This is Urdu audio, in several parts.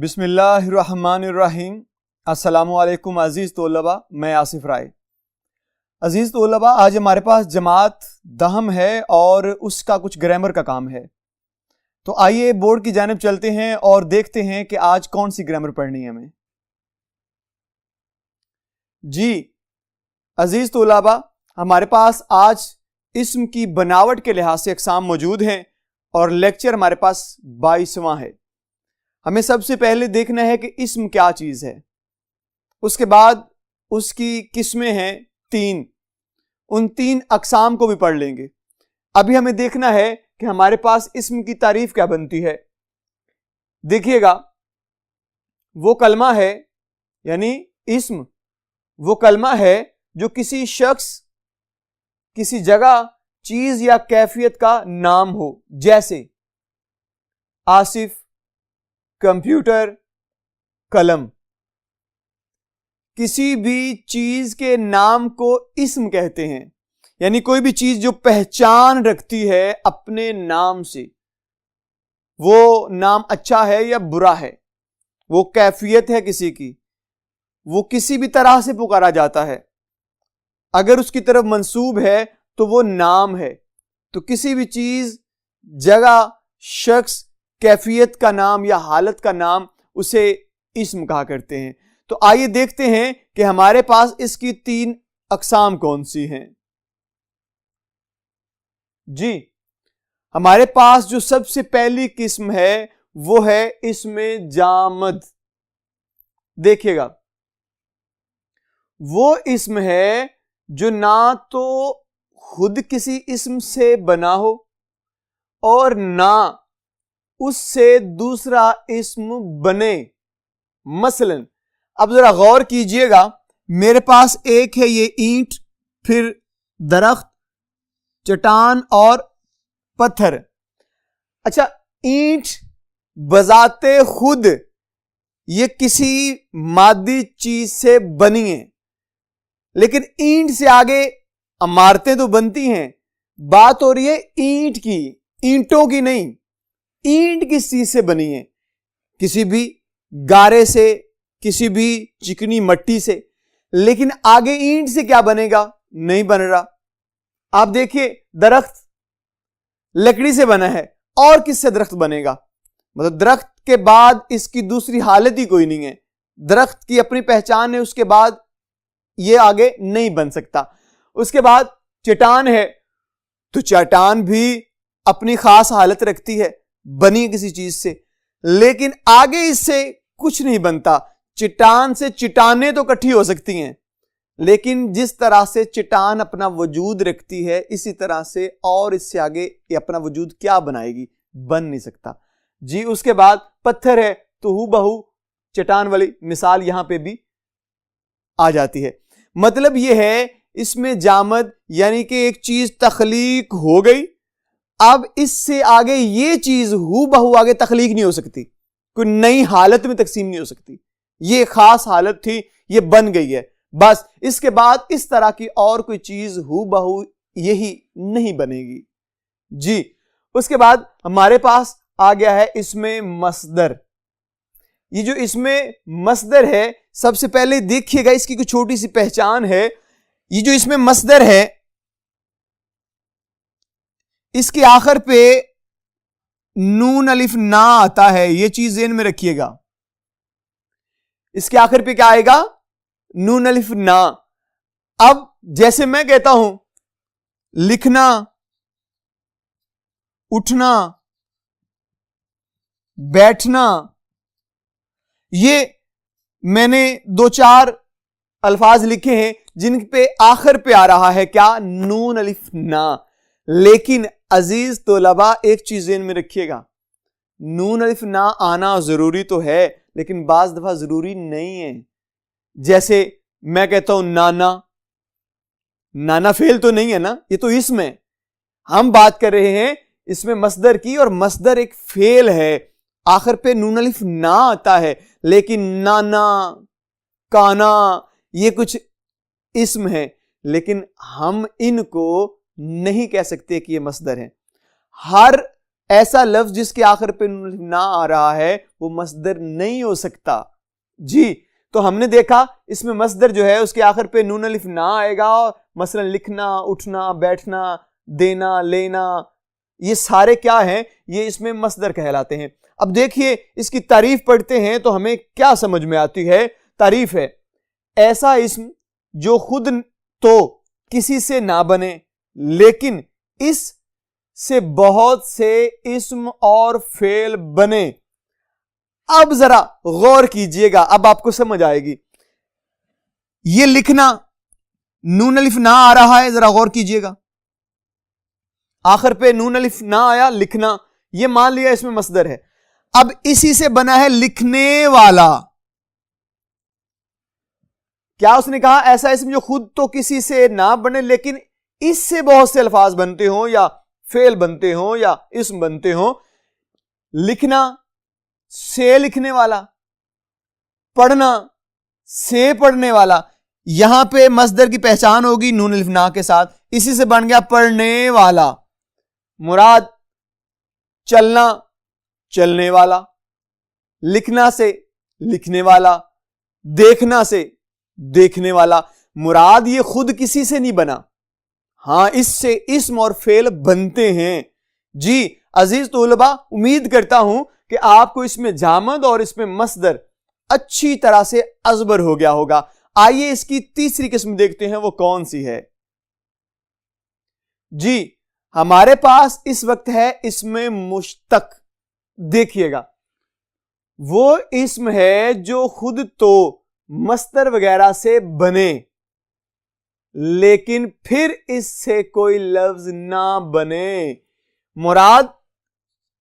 بسم اللہ الرحمن الرحیم۔ السلام علیکم عزیز طلباء، میں آصف رائے۔ عزیز طلباء، آج ہمارے پاس جماعت دہم ہے اور اس کا کچھ گرامر کا کام ہے، تو آئیے بورڈ کی جانب چلتے ہیں اور دیکھتے ہیں کہ آج کون سی گرامر پڑھنی ہے ہمیں۔ جی عزیز طلباء، ہمارے پاس آج اسم کی بناوٹ کے لحاظ سے اقسام موجود ہیں اور لیکچر ہمارے پاس 22واں ہے۔ ہمیں سب سے پہلے دیکھنا ہے کہ اسم کیا چیز ہے، اس کے بعد اس کی قسمیں ہیں 3، ان 3 اقسام کو بھی پڑھ لیں گے۔ ابھی ہمیں دیکھنا ہے کہ ہمارے پاس اسم کی تعریف کیا بنتی ہے۔ دیکھیے گا، وہ کلمہ ہے، یعنی اسم وہ کلمہ ہے جو کسی شخص، کسی جگہ، چیز یا کیفیت کا نام ہو، جیسے آصف، کمپیوٹر، قلم۔ کسی بھی چیز کے نام کو اسم کہتے ہیں، یعنی کوئی بھی چیز جو پہچان رکھتی ہے اپنے نام سے، وہ نام اچھا ہے یا برا ہے، وہ کیفیت ہے کسی کی، وہ کسی بھی طرح سے پکارا جاتا ہے، اگر اس کی طرف منسوب ہے تو وہ نام ہے۔ تو کسی بھی چیز، جگہ، شخص، کیفیت کا نام یا حالت کا نام، اسے اسم کہا کرتے ہیں۔ تو آئیے دیکھتے ہیں کہ ہمارے پاس اس کی 3 اقسام کون سی ہیں۔ جی ہمارے پاس جو سب سے پہلی قسم ہے وہ ہے اسم جامد۔ دیکھیے گا، وہ اسم ہے جو نہ تو خود کسی اسم سے بنا ہو اور نہ اس سے دوسرا اسم بنے۔ مثلا اب ذرا غور کیجئے گا، میرے پاس ایک ہے یہ اینٹ، پھر درخت، چٹان اور پتھر۔ اچھا، اینٹ بذات خود یہ کسی مادی چیز سے بنی ہے، لیکن اینٹ سے آگے عمارتیں تو بنتی ہیں۔ بات ہو رہی ہے اینٹ کی، اینٹوں کی نہیں۔ اینٹ کس چیز سے بنی ہے؟ کسی بھی گارے سے، کسی بھی چکنی مٹی سے، لیکن آگے اینٹ سے کیا بنے گا؟ نہیں بن رہا۔ آپ دیکھیے، درخت لکڑی سے بنا ہے، اور کس سے درخت بنے گا؟ مطلب درخت کے بعد اس کی دوسری حالت ہی کوئی نہیں ہے۔ درخت کی اپنی پہچان ہے، اس کے بعد یہ آگے نہیں بن سکتا۔ اس کے بعد چٹان ہے، تو چٹان بھی اپنی خاص حالت رکھتی ہے، بنی کسی چیز سے، لیکن آگے اس سے کچھ نہیں بنتا۔ چٹان سے چٹانیں تو اکٹھی ہو سکتی ہیں، لیکن جس طرح سے چٹان اپنا وجود رکھتی ہے، اسی طرح سے اور اس سے آگے یہ اپنا وجود کیا بنائے گی؟ بن نہیں سکتا۔ جی اس کے بعد پتھر ہے، تو ہو بہو چٹان والی مثال یہاں پہ بھی آ جاتی ہے۔ مطلب یہ ہے، اس میں جامد یعنی کہ ایک چیز تخلیق ہو گئی، اب اس سے آگے یہ چیز ہو بہو آگے تخلیق نہیں ہو سکتی، کوئی نئی حالت میں تقسیم نہیں ہو سکتی۔ یہ خاص حالت تھی، یہ بن گئی ہے، بس اس کے بعد اس طرح کی اور کوئی چیز ہو بہو یہی نہیں بنے گی۔ جی اس کے بعد ہمارے پاس آ گیا ہے اسم مصدر۔ یہ جو اسم مصدر ہے، سب سے پہلے دیکھیے گا، اس کی کوئی چھوٹی سی پہچان ہے۔ یہ جو اسم مصدر ہے، اس کے آخر پہ نون الف نا آتا ہے، یہ چیز ذہن میں رکھیے گا۔ اس کے آخر پہ کیا آئے گا؟ نون الف نا۔ اب جیسے میں کہتا ہوں لکھنا، اٹھنا، بیٹھنا، یہ میں نے 2-4 الفاظ لکھے ہیں جن پہ آخر پہ آ رہا ہے کیا؟ نون الف نا۔ لیکن عزیز طلباء، ایک چیز ذہن میں رکھیے گا، نون الف نا آنا ضروری تو ہے، لیکن بعض دفعہ ضروری نہیں ہے۔ جیسے میں کہتا ہوں نانا، نانا فعل تو نہیں ہے نا، یہ تو اسم ہے۔ ہم بات کر رہے ہیں اس میں مصدر کی، اور مصدر ایک فعل ہے، آخر پہ نون الف نا آتا ہے، لیکن نانا، کانا یہ کچھ اسم ہے، لیکن ہم ان کو نہیں کہہ سکتے کہ یہ مصدر ہے۔ ہر ایسا لفظ جس کے آخر پہ نون الف نہ آ رہا ہے وہ مصدر نہیں ہو سکتا. جی تو ہم نے دیکھا اس میں مصدر جو ہے اس کے آخر پہ نون الف نہ آئے گا. مثلا لکھنا، اٹھنا، بیٹھنا، دینا، لینا، یہ سارے کیا ہیں؟ یہ اس میں مصدر کہلاتے ہیں. اب دیکھیے اس کی تعریف پڑھتے ہیں تو ہمیں کیا سمجھ میں آتی ہے. تعریف ہے ایسا اسم جو خود تو کسی سے نہ بنے لیکن اس سے بہت سے اسم اور فعل بنے. اب ذرا غور کیجئے گا، اب آپ کو سمجھ آئے گی. یہ لکھنا نون الف نہ آ رہا ہے، ذرا غور کیجئے گا، آخر پہ نون الف نہ آیا. لکھنا یہ مان لیا اس میں مصدر ہے. اب اسی سے بنا ہے لکھنے والا. کیا اس نے کہا؟ ایسا اسم جو خود تو کسی سے نہ بنے لیکن اس سے بہت سے الفاظ بنتے ہوں یا فعل بنتے ہوں یا اسم بنتے ہوں. لکھنا سے لکھنے والا، پڑھنا سے پڑھنے والا. یہاں پہ مصدر کی پہچان ہوگی نون الف نا کے ساتھ، اسی سے بن گیا پڑھنے والا. مراد چلنا، چلنے والا. لکھنا سے لکھنے والا، دیکھنا سے دیکھنے والا. مراد یہ خود کسی سے نہیں بنا، ہاں اس سے اسم اور فعل بنتے ہیں. جی عزیز طلباء، امید کرتا ہوں کہ آپ کو اس میں جامد اور اس میں مصدر اچھی طرح سے ازبر ہو گیا ہوگا. آئیے اس کی تیسری قسم دیکھتے ہیں، وہ کون سی ہے. جی ہمارے پاس اس وقت ہے اسم مشتق. دیکھیے گا وہ اسم ہے جو خود تو مصدر وغیرہ سے بنے لیکن پھر اس سے کوئی لفظ نہ بنے. مراد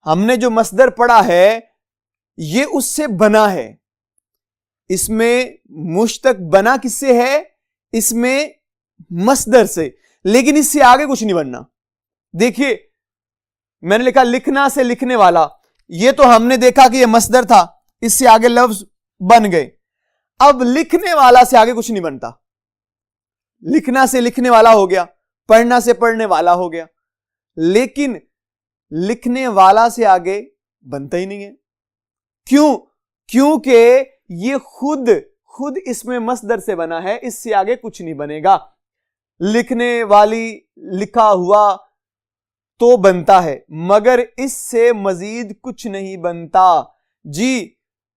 ہم نے جو مصدر پڑھا ہے یہ اس سے بنا ہے. اس میں مشتق بنا کس سے ہے؟ اس میں مصدر سے، لیکن اس سے آگے کچھ نہیں بننا. دیکھیے میں نے لکھا لکھنا سے لکھنے والا، یہ تو ہم نے دیکھا کہ یہ مصدر تھا، اس سے آگے لفظ بن گئے. اب لکھنے والا سے آگے کچھ نہیں بنتا. لکھنا سے لکھنے والا ہو گیا، پڑھنا سے پڑھنے والا ہو گیا، لیکن لکھنے والا سے آگے بنتا ہی نہیں ہے. کیوں؟ کیونکہ یہ خود اس میں مصدر سے بنا ہے، اس سے آگے کچھ نہیں بنے گا. لکھنے والی، لکھا ہوا تو بنتا ہے مگر اس سے مزید کچھ نہیں بنتا. جی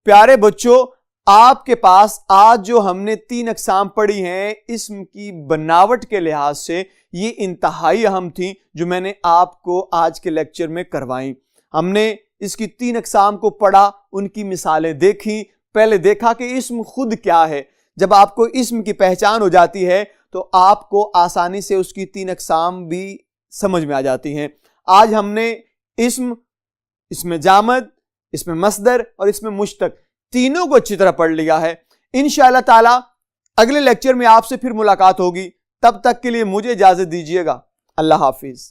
پیارے بچوں، آپ کے پاس آج جو ہم نے 3 اقسام پڑھی ہیں اسم کی بناوٹ کے لحاظ سے، یہ انتہائی اہم تھیں جو میں نے آپ کو آج کے لیکچر میں کروائیں. ہم نے اس کی 3 اقسام کو پڑھا، ان کی مثالیں دیکھیں. پہلے دیکھا کہ اسم خود کیا ہے. جب آپ کو اسم کی پہچان ہو جاتی ہے تو آپ کو آسانی سے اس کی 3 اقسام بھی سمجھ میں آ جاتی ہیں. آج ہم نے اسم جامد، اسم مصدر اور اسم مشتق تینوں کو اچھی طرح پڑھ لیا ہے. انشاءاللہ تعالی اگلے لیکچر میں آپ سے پھر ملاقات ہوگی. تب تک کے لیے مجھے اجازت دیجیے گا. اللہ حافظ.